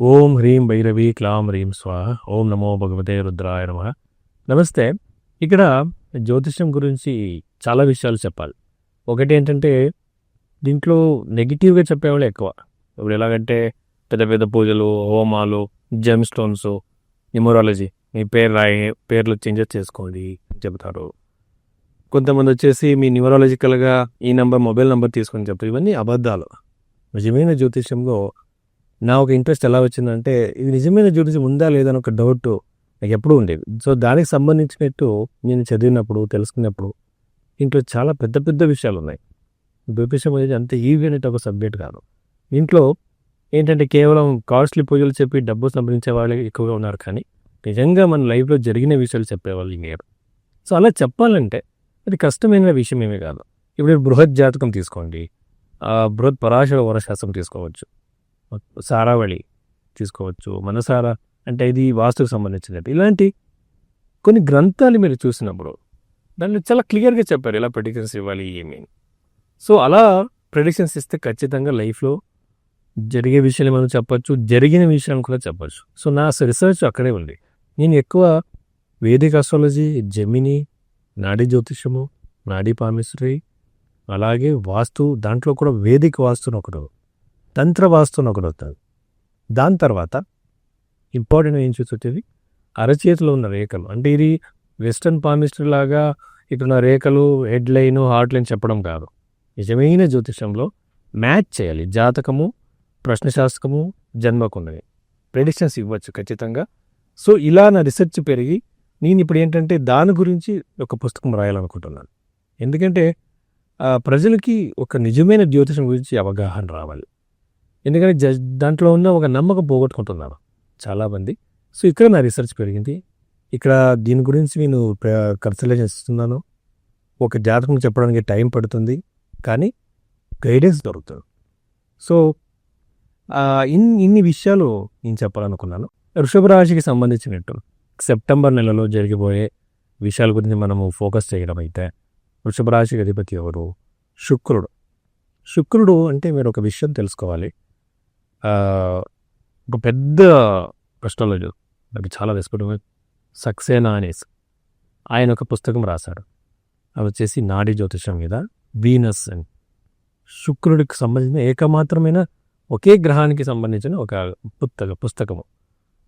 ఓం హ్రీం భైరవి క్లాం హ్రీం స్వాహ. ఓం నమో భగవతే రుద్రాయ నమః. నమస్తే. ఇక్కడ జ్యోతిష్యం గురించి చాలా విషయాలు చెప్పాలి. ఒకటి ఏంటంటే దీంట్లో నెగిటివ్గా చెప్పేవాళ్ళు ఎక్కువ. ఇప్పుడు ఎలాగంటే పెద్ద పెద్ద పూజలు, హోమాలు, జెమ్ స్టోన్స్, న్యూమరాలజీ, మీ పేర్లు చేంజెస్ చేసుకోండి అని చెబుతారు. కొంతమంది వచ్చేసి మీ న్యూమరాలజికల్గా ఈ మొబైల్ నెంబర్ తీసుకొని చెప్తారు. ఇవన్నీ అబద్ధాలు. నిజమైన జ్యోతిష్యంలో నా ఒక ఇంట్రెస్ట్ ఎలా వచ్చిందంటే ఇది నిజమైన జ్యోతిష్యం ఉందా లేదా అని ఒక డౌట్ నాకు ఎప్పుడూ ఉండేది. సో దానికి సంబంధించినట్టు నేను చదివినప్పుడు, తెలుసుకున్నప్పుడు ఇంట్లో చాలా పెద్ద పెద్ద విషయాలు ఉన్నాయి. జ్యోతిష్యం అనేది అంత ఈజీ అనేది ఒక సబ్జెక్ట్ కాదు. ఇంట్లో ఏంటంటే కేవలం కాస్ట్లీ పూజలు చెప్పి డబ్బు సంపాదించే వాళ్ళే ఎక్కువగా ఉన్నారు, కానీ నిజంగా మన లైఫ్లో జరిగిన విషయాలు చెప్పేవాళ్ళు ఇంకేరు. సో అలా చెప్పాలంటే అది కష్టమైన విషయం ఏమీ కాదు. ఇప్పుడు బృహత్ జాతకం తీసుకోండి, బృహత్ పరాశర వరశాస్త్రం తీసుకోవచ్చు, సారావళి తీసుకోవచ్చు, మనసార అంటే ఇది వాస్తుకు సంబంధించినట్టు. ఇలాంటి కొన్ని గ్రంథాలు మీరు చూసినప్పుడు దాంట్లో చాలా క్లియర్గా చెప్పారు ఇలా ప్రెడిక్షన్స్ ఇవ్వాలి ఏమీ. సో అలా ప్రెడిక్షన్స్ ఇస్తే ఖచ్చితంగా లైఫ్లో జరిగే విషయాలు మనం చెప్పచ్చు, జరిగిన విషయాలు కూడా చెప్పచ్చు. సో నా రీసెర్చ్ అక్కడే ఉంది. నేను ఎక్కువ వేదిక ఆస్ట్రాలజీ, జెమిని, నాడీ జ్యోతిషము, నాడీ పామిస్ట్రీ, అలాగే వాస్తు, దాంట్లో కూడా వేదిక వాస్తుని ఒకటి, తంత్ర వాస్తుని ఒకటి అవుతుంది. దాని తర్వాత ఇంపార్టెంట్ ఏం చూసి వచ్చేది అరచేతిలో ఉన్న రేఖలు. అంటే ఇది వెస్టర్న్ పామిస్ట్రీ లాగా ఇక్కడ రేఖలు, హెడ్ లైన్, హార్ట్ లైన్ చెప్పడం కాదు. నిజమైన జ్యోతిషంలో మ్యాచ్ చేయాలి. జాతకము, ప్రశ్నశాస్త్రము, జన్మకున్నవి ప్రెడిక్షన్స్ ఇవ్వచ్చు ఖచ్చితంగా. సో ఇలా నా రీసెర్చ్ పెరిగి నేను ఇప్పుడు ఏంటంటే దాని గురించి ఒక పుస్తకం రాయాలనుకుంటున్నాను. ఎందుకంటే ప్రజలకి ఒక నిజమైన జ్యోతిషం గురించి అవగాహన రావాలి. ఎందుకంటే దాంట్లో ఉన్న ఒక నమ్మకం పోగొట్టుకుంటున్నారు చాలామంది. సో ఇక్కడ నా రీసెర్చ్ పెరిగింది. ఇక్కడ దీని గురించి నేను కన్సల్టేషన్ ఇస్తున్నాను. ఒక జాతకం చెప్పడానికి టైం పడుతుంది, కానీ గైడెన్స్ దొరుకుతుంది. సో ఇన్ని విషయాలు నేను చెప్పాలనుకున్నాను. వృషభ రాశికి సంబంధించినట్టు సెప్టెంబర్ నెలలో జరిగిపోయే విషయాల గురించి మనము ఫోకస్ చేయడం అయితే, వృషభ రాశికి అధిపతి ఎవరు? శుక్రుడు. శుక్రుడు అంటే మీరు ఒక విషయం తెలుసుకోవాలి. ఒక పెద్ద అస్ట్రాలజర్, నాకు చాలా రెస్పెక్ట్, సక్సేనా అనేసి ఆయన ఒక పుస్తకం రాశాడు. అది వచ్చేసి నాడీ జ్యోతిషం మీద, వీనస్ అని. శుక్రుడికి సంబంధించిన ఏకమాత్రమైన ఒకే గ్రహానికి సంబంధించిన ఒక పుస్తకము.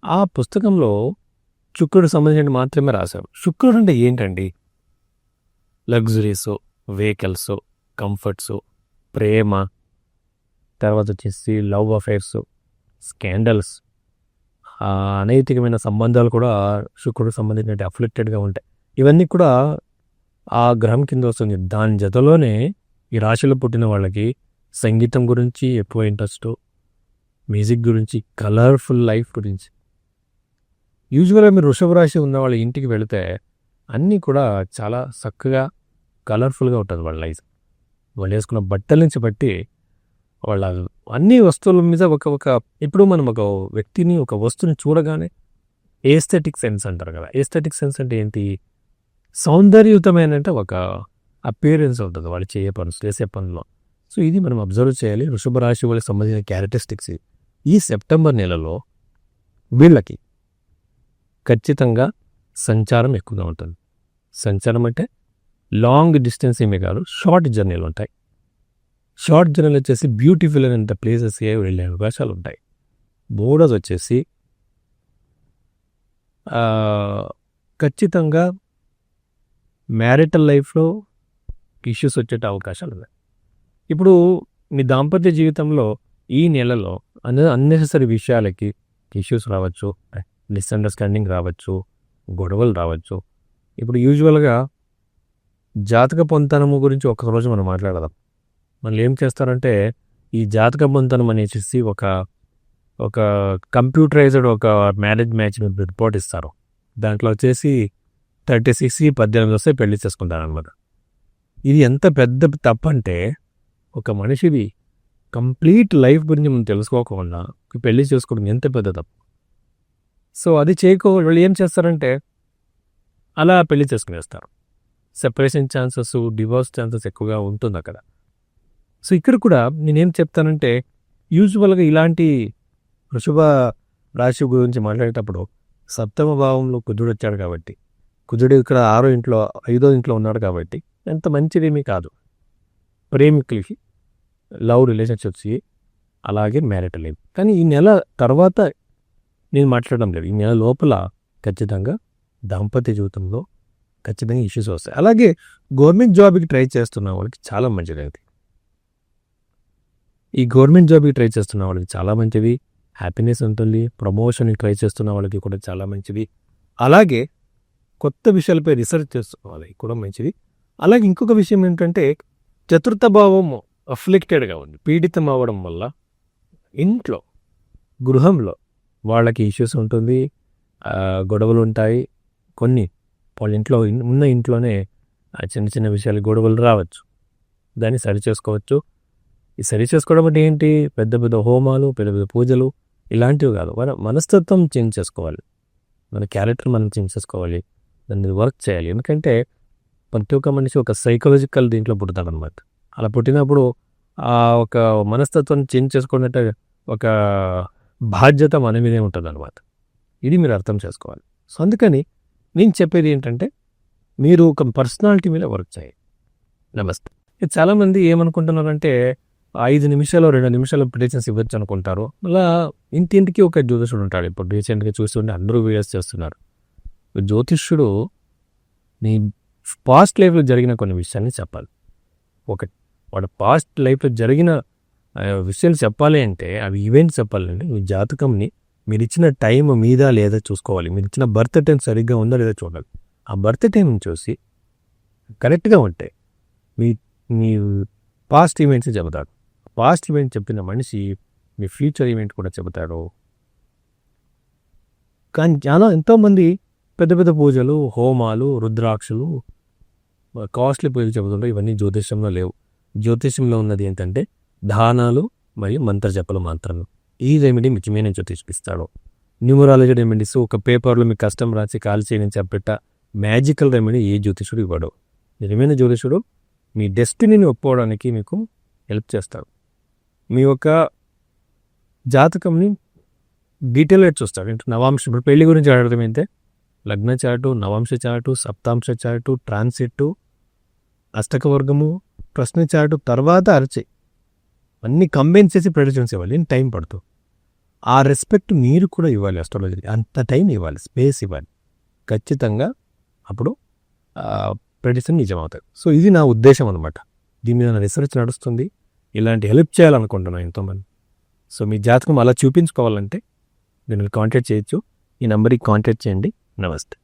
ఆ పుస్తకంలో శుక్రుడికి సంబంధించిన మాత్రమే రాశారు. శుక్రుడు అంటే ఏంటండి? లగ్జరీస్, వెహికల్స్, కంఫర్ట్స్, ప్రేమ, తర్వాత వచ్చేసి లవ్ అఫైర్స్, స్కాండల్స్, అనైతికమైన సంబంధాలు కూడా శుక్రుడికి సంబంధించిన అఫ్లిక్టెడ్గా ఉంటాయి. ఇవన్నీ కూడా ఆ గ్రహం కింద వస్తుంది. దాని జతలోనే ఈ రాశిలో పుట్టిన వాళ్ళకి సంగీతం గురించి ఎక్కువ ఇంట్రెస్ట్, మ్యూజిక్ గురించి, కలర్ఫుల్ లైఫ్ గురించి. యూజువల్గా మీరు వృషభ రాశి ఉన్న వాళ్ళ ఇంటికి వెళితే అన్నీ కూడా చాలా చక్కగా కలర్ఫుల్గా ఉంటుంది వాళ్ళ లైఫ్. వాళ్ళు వేసుకున్న బట్టల నుంచి బట్టి వాళ్ళ అన్ని వస్తువుల మీద ఇప్పుడు మనం ఒక వ్యక్తిని, ఒక వస్తువుని చూడగానే ఏస్థెటిక్ సెన్స్ అంటారు కదా. ఏస్థెటిక్ సెన్స్ అంటే ఏంటి? సౌందర్యయుతమైన ఒక అపియరెన్స్ ఉంటుంది వాళ్ళు చేసే పనులు. సో ఇది మనం అబ్జర్వ్ చేయాలి. వృషభ రాశి వాళ్ళకి సంబంధించిన క్యారెక్టరిస్టిక్స్ ఈ సెప్టెంబర్ నెలలో వీళ్ళకి ఖచ్చితంగా సంచారం ఎక్కువగా ఉంటుంది. సంచారం అంటే లాంగ్ డిస్టెన్స్ ఏమీ కాదు, షార్ట్ జర్నీలు ఉంటాయి. షార్ట్ జర్నీలు వచ్చేసి బ్యూటిఫుల్ అయిన ప్లేసెస్కి వెళ్ళే అవకాశాలు ఉంటాయి. మూడోది వచ్చేసి ఖచ్చితంగా మ్యారిటల్ లైఫ్లో ఇష్యూస్ వచ్చే అవకాశాలు ఉన్నాయి. ఇప్పుడు మీ దాంపత్య జీవితంలో ఈ నెలలో అన్నెసెసరీ విషయాలకి ఇష్యూస్ రావచ్చు, మిస్అండర్స్టాండింగ్ రావచ్చు, గొడవలు రావచ్చు. ఇప్పుడు యూజువల్గా జాతక పొంతనము గురించి ఒకరోజు మనం మాట్లాడదాం. మనం ఏం చేస్తారంటే ఈ జాతక పొంతనం అనేసి ఒక కంప్యూటరైజ్డ్ ఒక మ్యారేజ్ మ్యాచ్ రిపోర్ట్ ఇస్తారు. దాంట్లో వచ్చేసి 36 18 వస్తే పెళ్లి చేసుకుంటారనమాట. ఇది ఎంత పెద్ద తప్పు అంటే ఒక మనిషిది కంప్లీట్ లైఫ్ గురించి మనం తెలుసుకోకుండా పెళ్లి చేసుకోవడం ఎంత పెద్ద తప్పు. సో అది వాళ్ళు ఏం చేస్తారంటే అలా పెళ్లి చేసుకునేస్తారు. సెపరేషన్ ఛాన్సెస్, డివోర్స్ ఛాన్సెస్ ఎక్కువగా ఉంటుంది అక్కడ. సో ఇక్కడ కూడా నేనేం చెప్తానంటే యూజువల్గా ఇలాంటి వృషభ రాశి గురించి మాట్లాడేటప్పుడు సప్తమ భావంలో కుజుడు వచ్చాడు కాబట్టి, కుజుడు ఇక్కడ 5వ ఇంట్లో ఉన్నాడు కాబట్టి ఎంత మంచిదేమీ కాదు. ప్రేమికులకి లవ్ రిలేషన్షిప్స్కి, అలాగే మ్యారిటల్ లైఫ్. కానీ ఈ నెల తర్వాత నేను మాట్లాడడం లేదు. ఈ నెల లోపల ఖచ్చితంగా దాంపత్య జీవితంలో ఖచ్చితంగా ఇష్యూస్ వస్తాయి. అలాగే గవర్నమెంట్ జాబ్కి ట్రై చేస్తున్న వాళ్ళకి చాలా మంచిది అది. ఈ గవర్నమెంట్ జాబ్కి ట్రై చేస్తున్న వాళ్ళకి చాలా మంచిది, హ్యాపీనెస్ ఉంటుంది. ప్రమోషన్కి ట్రై చేస్తున్న వాళ్ళకి కూడా చాలా మంచిది. అలాగే కొత్త విషయాలపై రీసెర్చ్ చేస్తున్న వాళ్ళకి కూడా మంచిది. అలాగే ఇంకొక విషయం ఏంటంటే, చతుర్థ భావం అఫ్లిక్టెడ్గా ఉంది, పీడితం అవ్వడం వల్ల ఇంట్లో, గృహంలో వాళ్ళకి ఇష్యూస్ ఉంటుంది, గొడవలు ఉంటాయి. కొన్ని వాళ్ళ ఇంట్లోనే చిన్న చిన్న విషయాలు గొడవలు రావచ్చు. దాన్ని సరి చేసుకోవచ్చు. ఈ సరి చేసుకోవడం అంటే ఏంటి? పెద్ద పెద్ద హోమాలు, పెద్ద పెద్ద పూజలు ఇలాంటివి కాదు. మన మనస్తత్వం చేంజ్ చేసుకోవాలి, మన క్యారెక్టర్ మనం చేంజ్ చేసుకోవాలి, దాన్ని వర్క్ చేయాలి. ఎందుకంటే ప్రతి ఒక్క మనిషి ఒక సైకలాజికల్ దీంట్లో పుడతాడనమాట. అలా పుట్టినప్పుడు ఒక మనస్తత్వాన్ని చేంజ్ చేసుకున్నట్టు ఒక బాధ్యత మన మీదే ఉంటుంది అనమాట. ఇది మీరు అర్థం చేసుకోవాలి. సో అందుకని నేను చెప్పేది ఏంటంటే, మీరు ఒక పర్సనాలిటీ మీద వర్క్ చేయాలి. నమస్తే. చాలామంది ఏమనుకుంటున్నారంటే 5 నిమిషాలు 2 నిమిషాలు ప్రిడిక్షన్స్ ఇవ్వచ్చు అనుకుంటారు. అలా ఇంటింటికి ఒక జ్యోతిష్యుడు ఉంటాడు. ఇప్పుడు రీసెంట్గా చూస్తుంటే అందరూ వీడియోస్ చేస్తున్నారు. జ్యోతిష్యుడు నీ పాస్ట్ లైఫ్లో జరిగిన కొన్ని విషయాన్ని చెప్పాలి. వాడు పాస్ట్ లైఫ్లో జరిగిన విషయాలు చెప్పాలి అంటే, అవి ఈవెంట్స్ చెప్పాలంటే మీ జాతకంని మీరు ఇచ్చిన టైం మీద లేదా చూసుకోవాలి. మీరు ఇచ్చిన బర్త్ టైం సరిగ్గా ఉందా లేదా చూడాలి. ఆ బర్త్ టైం చూసి కరెక్ట్గా ఉంటే మీ పాస్ట్ ఈవెంట్స్ చెబుతాడు. పాస్ట్ ఈవెంట్ చెప్పిన మనిషి మీ ఫ్యూచర్ ఈవెంట్ కూడా చెబుతాడు. కానీ ఎంతోమంది పెద్ద పెద్ద పూజలు, హోమాలు, రుద్రాక్షలు, కాస్ట్లీ పూజలు చెబుతుంటారు. ఇవన్నీ జ్యోతిష్యంలో లేవు. జ్యోతిష్యంలో ఉన్నది ఏంటంటే దానాలు మరియు మంత్ర జపలు మాత్రమే. ఈ రెమెడీ నిజమైన జ్యోతిష్పిస్తాడు. న్యూమరాలజీ రెమెడీస్ ఒక పేపర్లో మీ కష్టం రాసి కాల్ చేయని చెప్పేట మ్యాజికల్ రెమెడీ ఏ జ్యోతిషుడు ఇవ్వడు. నిజమైన జ్యోతిషుడు మీ డెస్టినీని ఒప్పుకోవడానికి మీకు హెల్ప్ చేస్తాడు. మీ యొక్క జాతకంని డీటెయిల్గా చూస్తాడు. అంటే నవాంశ, ఇప్పుడు పెళ్లి గురించి అడగడం అయితే లగ్న చాటు, నవాంశ చాటు, సప్తాంశ చాటు, ట్రాన్సిట్, అష్టక వర్గము, ప్రశ్న చాటు, తర్వాత అరచే అన్నీ కంబైన్ చేసి ప్రెడిక్షన్స్ ఇవ్వాలి. టైం పడుతుంది. ఆ రెస్పెక్ట్ మీరు కూడా ఇవ్వాలి. అస్ట్రాలజీ అంత టైం ఇవ్వాలి, స్పేస్ ఇవ్వాలి. ఖచ్చితంగా అప్పుడు ప్రెడిక్షన్ నిజమవుతాయి. సో ఇది నా ఉద్దేశం అనమాట. దీని మీద నా రీసెర్చ్ నడుస్తుంది. ఇలాంటి హెల్ప్ చేయాలనుకుంటున్నాను ఎంతోమంది. సో మీ జాతకం అలా చూపించుకోవాలంటే నేను కాంటాక్ట్ చేయొచ్చు. ఈ నెంబర్కి కాంటాక్ట్ చేయండి. నమస్తే.